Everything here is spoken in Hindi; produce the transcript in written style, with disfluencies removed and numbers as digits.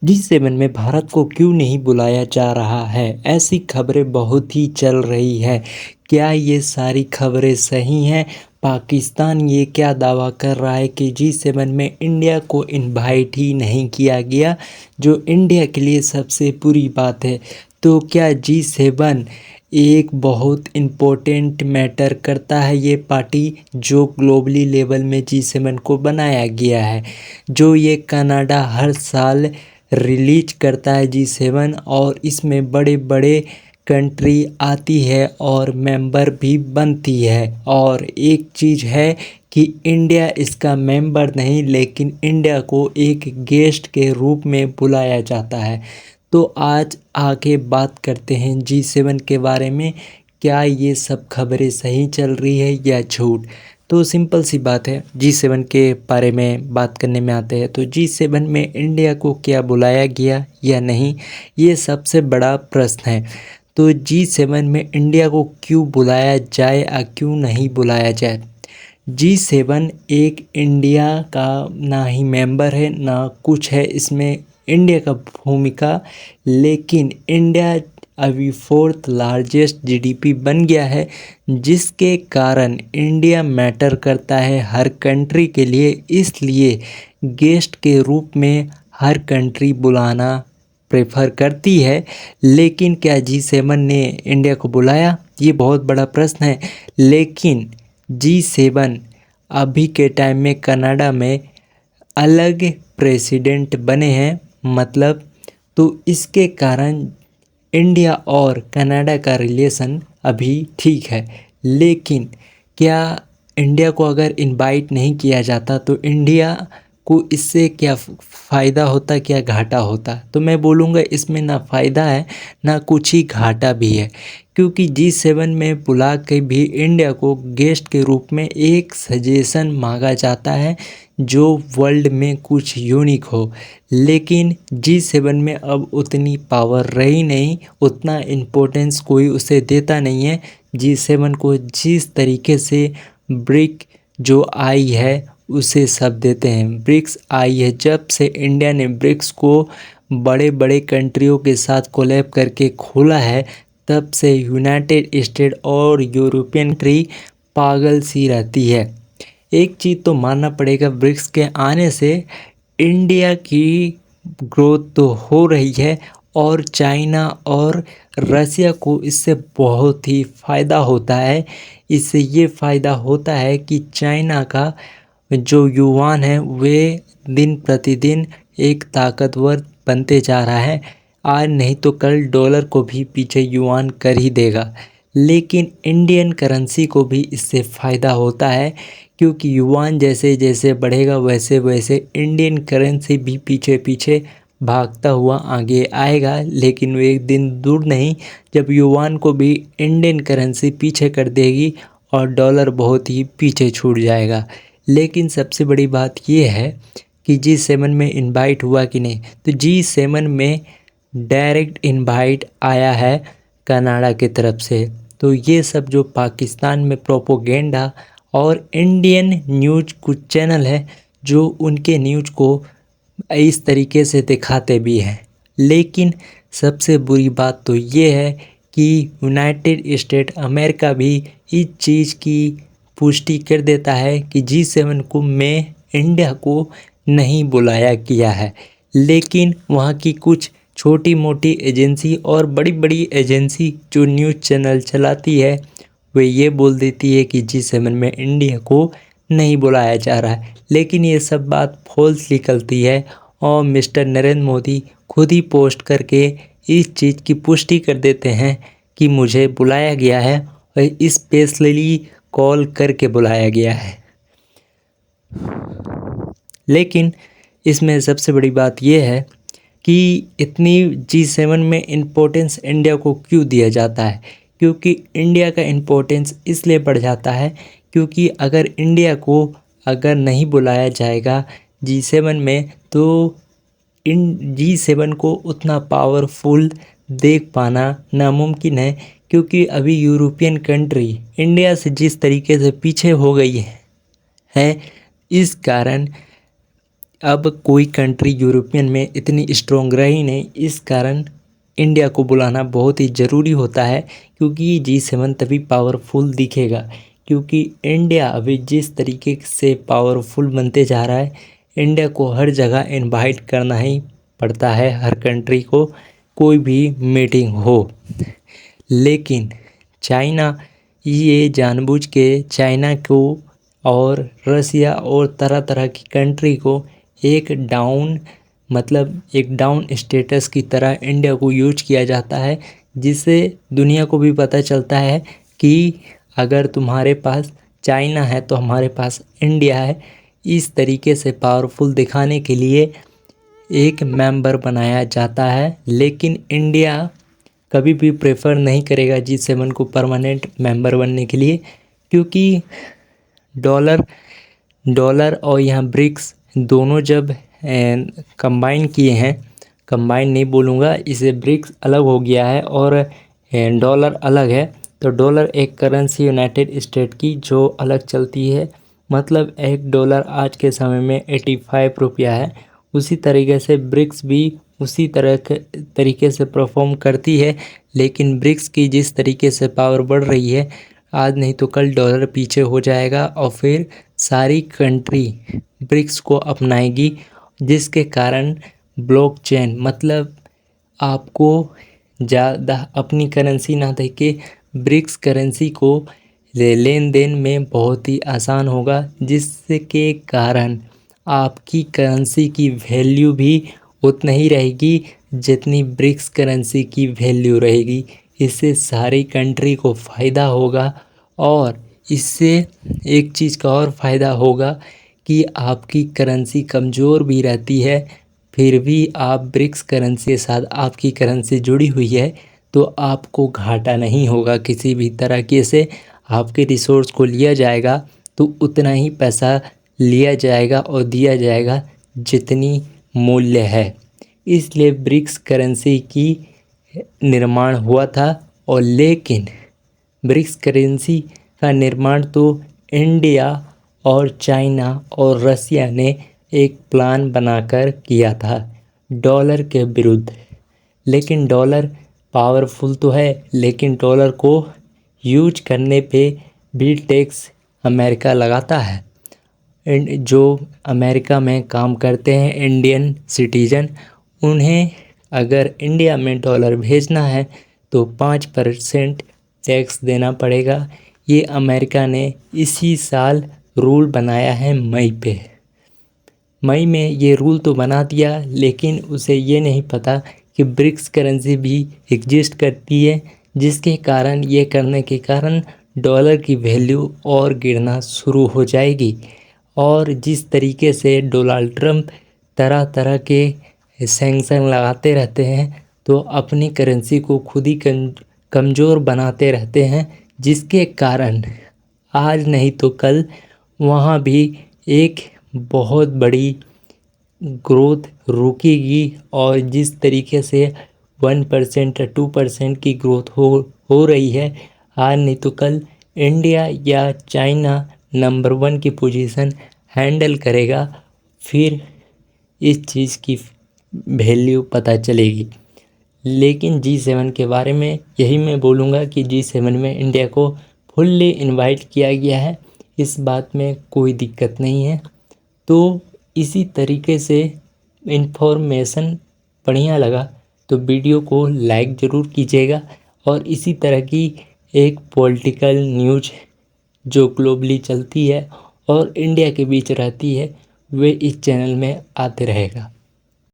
G7 में भारत को क्यों नहीं बुलाया जा रहा है? ऐसी खबरें बहुत ही चल रही है। क्या ये सारी खबरें सही हैं? पाकिस्तान ये क्या दावा कर रहा है कि G7 में इंडिया को इनवाइट ही नहीं किया गया, जो इंडिया के लिए सबसे बुरी बात है। तो क्या G7 एक बहुत इम्पोर्टेंट मैटर करता है? ये पार्टी जो ग्लोबली लेवल में G7 को बनाया गया है, जो ये कनाडा हर साल रिलीज करता है G7, और इसमें बड़े बड़े कंट्री आती है और मेंबर भी बनती है। और एक चीज़ है कि इंडिया इसका मेंबर नहीं, लेकिन इंडिया को एक गेस्ट के रूप में बुलाया जाता है। तो आज आगे बात करते हैं G7 के बारे में। क्या ये सब खबरें सही चल रही है या झूठ? तो सिंपल सी बात है, G7 के बारे में बात करने में आते हैं तो G7 में इंडिया को क्या बुलाया गया या नहीं, ये सबसे बड़ा प्रश्न है। तो G7 में इंडिया को क्यों बुलाया जाए या क्यों नहीं बुलाया जाए? G7 एक इंडिया का ना ही मेंबर है ना कुछ है इसमें इंडिया का भूमिका, लेकिन इंडिया अभी फोर्थ लार्जेस्ट जीडीपी बन गया है, जिसके कारण इंडिया मैटर करता है हर कंट्री के लिए। इसलिए गेस्ट के रूप में हर कंट्री बुलाना प्रेफर करती है। लेकिन क्या G7 ने इंडिया को बुलाया? ये बहुत बड़ा प्रश्न है। लेकिन G7 अभी के टाइम में कनाडा में अलग प्रेसिडेंट बने हैं, मतलब तो इसके कारण इंडिया और कनाडा का रिलेशन अभी ठीक है। लेकिन क्या इंडिया को अगर इनवाइट नहीं किया जाता तो इंडिया को इससे क्या फ़ायदा होता, क्या घाटा होता? तो मैं बोलूँगा इसमें ना फ़ायदा है ना कुछ ही घाटा भी है, क्योंकि G7 में बुला के भी इंडिया को गेस्ट के रूप में एक सजेशन मांगा जाता है जो वर्ल्ड में कुछ यूनिक हो। लेकिन G7 में अब उतनी पावर रही नहीं, उतना इम्पोर्टेंस कोई उसे देता नहीं है। G7 को जिस तरीके से ब्रिक जो आई है उसे सब देते हैं। ब्रिक्स आई है, जब से इंडिया ने ब्रिक्स को बड़े बड़े कंट्रियों के साथ कोलैब करके खोला है, तब से यूनाइटेड स्टेट और यूरोपियन कंट्री पागल सी रहती है। एक चीज़ तो मानना पड़ेगा, ब्रिक्स के आने से इंडिया की ग्रोथ तो हो रही है, और चाइना और रसिया को इससे बहुत ही फ़ायदा होता है। इससे ये फ़ायदा होता है कि चाइना का जो युआन है वे दिन प्रतिदिन एक ताकतवर बनते जा रहा है। आज नहीं तो कल डॉलर को भी पीछे युआन कर ही देगा। लेकिन इंडियन करेंसी को भी इससे फ़ायदा होता है, क्योंकि युआन जैसे जैसे बढ़ेगा वैसे वैसे इंडियन करेंसी भी पीछे पीछे भागता हुआ आगे आएगा। लेकिन वो एक दिन दूर नहीं जब युआन को भी इंडियन करेंसी पीछे कर देगी और डॉलर बहुत ही पीछे छूट जाएगा। लेकिन सबसे बड़ी बात ये है कि G7 में इनवाइट हुआ कि नहीं, तो G7 में डायरेक्ट इनवाइट आया है कनाडा की तरफ से। तो ये सब जो पाकिस्तान में प्रोपोगेंडा और इंडियन न्यूज़ कुछ चैनल है जो उनके न्यूज़ को इस तरीके से दिखाते भी हैं। लेकिन सबसे बुरी बात तो ये है कि यूनाइटेड स्टेट अमेरिका भी इस चीज़ की पुष्टि कर देता है कि G7 को में इंडिया को नहीं बुलाया गया है। लेकिन वहाँ की कुछ छोटी मोटी एजेंसी और बड़ी बड़ी एजेंसी जो न्यूज़ चैनल चलाती है, वे ये बोल देती है कि G7 में इंडिया को नहीं बुलाया जा रहा है। लेकिन ये सब बात फॉल्स निकलती है, और मिस्टर नरेंद्र मोदी खुद ही पोस्ट करके इस चीज़ की पुष्टि कर देते हैं कि मुझे बुलाया गया है और स्पेशली कॉल करके बुलाया गया है। लेकिन इसमें सबसे बड़ी बात यह है कि इतनी G7 में इम्पोर्टेंस इंडिया को क्यों दिया जाता है? क्योंकि इंडिया का इम्पोर्टेंस इसलिए बढ़ जाता है क्योंकि अगर इंडिया को अगर नहीं बुलाया जाएगा G7 में, तो इन G7 को उतना पावरफुल देख पाना नामुमकिन है। क्योंकि अभी यूरोपियन कंट्री इंडिया से जिस तरीके से पीछे हो गई है, इस कारण अब कोई कंट्री यूरोपियन में इतनी स्ट्रॉन्ग रही नहीं, इस कारण इंडिया को बुलाना बहुत ही ज़रूरी होता है, क्योंकि G7 तभी पावरफुल दिखेगा। क्योंकि इंडिया अभी जिस तरीके से पावरफुल बनते जा रहा है, इंडिया को हर जगह इनवाइट करना ही पड़ता है, हर कंट्री को, कोई भी मीटिंग हो। लेकिन चाइना ये जानबूझ के चाइना को और रसिया और तरह तरह की कंट्री को एक डाउन स्टेटस की तरह इंडिया को यूज किया जाता है, जिससे दुनिया को भी पता चलता है कि अगर तुम्हारे पास चाइना है तो हमारे पास इंडिया है। इस तरीके से पावरफुल दिखाने के लिए एक मेंबर बनाया जाता है, लेकिन इंडिया कभी भी प्रेफर नहीं करेगा G7 को परमानेंट मेंबर बनने के लिए, क्योंकि डॉलर और यहाँ ब्रिक्स दोनों जब कंबाइन किए हैं, कंबाइन नहीं बोलूँगा, इसे ब्रिक्स अलग हो गया है और डॉलर अलग है, तो डॉलर एक करेंसी यूनाइटेड स्टेट की जो अलग चलती है, मतलब $1 आज के समय में 85 रुपया है। उसी तरीके से ब्रिक्स भी उसी तरीके से परफॉर्म करती है, लेकिन ब्रिक्स की जिस तरीके से पावर बढ़ रही है, आज नहीं तो कल डॉलर पीछे हो जाएगा और फिर सारी कंट्री ब्रिक्स को अपनाएगी, जिसके कारण ब्लॉकचेन मतलब आपको ज़्यादा अपनी करेंसी ना देके ब्रिक्स करेंसी को लेन देन में बहुत ही आसान होगा, जिसके कारण आपकी करेंसी की वैल्यू भी उतना ही रहेगी जितनी ब्रिक्स करेंसी की वैल्यू रहेगी। इससे सारी कंट्री को फ़ायदा होगा, और इससे एक चीज़ का और फ़ायदा होगा कि आपकी करेंसी कमज़ोर भी रहती है, फिर भी आप ब्रिक्स करेंसी के साथ आपकी करेंसी जुड़ी हुई है, तो आपको घाटा नहीं होगा किसी भी तरीके से। आपके रिसोर्स को लिया जाएगा तो उतना ही पैसा लिया जाएगा और दिया जाएगा जितनी मूल्य है। इसलिए ब्रिक्स करेंसी की निर्माण हुआ था, और लेकिन ब्रिक्स करेंसी का निर्माण तो इंडिया और चाइना और रसिया ने एक प्लान बनाकर किया था डॉलर के विरुद्ध। लेकिन डॉलर पावरफुल तो है, लेकिन डॉलर को यूज करने पे भी टैक्स अमेरिका लगाता है। जो अमेरिका में काम करते हैं इंडियन सिटीजन, उन्हें अगर इंडिया में डॉलर भेजना है तो 5% टैक्स देना पड़ेगा। ये अमेरिका ने इसी साल रूल बनाया है मई में ये रूल तो बना दिया, लेकिन उसे ये नहीं पता कि ब्रिक्स करेंसी भी एग्जिस्ट करती है, जिसके कारण ये करने के कारण डॉलर की वैल्यू और गिरना शुरू हो जाएगी। और जिस तरीके से डोनाल्ड ट्रंप तरह तरह के सैंक्शन लगाते रहते हैं, तो अपनी करेंसी को खुद ही कमज़ोर बनाते रहते हैं, जिसके कारण आज नहीं तो कल वहाँ भी एक बहुत बड़ी ग्रोथ रुकेगी। और जिस तरीके से 1% या 2% की ग्रोथ हो रही है, आज नहीं तो कल इंडिया या चाइना नंबर 1 की पोजीशन हैंडल करेगा, फिर इस चीज़ की वैल्यू पता चलेगी। लेकिन G7 के बारे में यही मैं बोलूँगा कि G7 में इंडिया को फुल्ली इनवाइट किया गया है, इस बात में कोई दिक्कत नहीं है। तो इसी तरीके से इन्फॉर्मेशन बढ़िया लगा तो वीडियो को लाइक ज़रूर कीजिएगा, और इसी तरह की एक पॉलिटिकल न्यूज़ जो ग्लोबली चलती है और इंडिया के बीच रहती है, वे इस चैनल में आते रहेगा।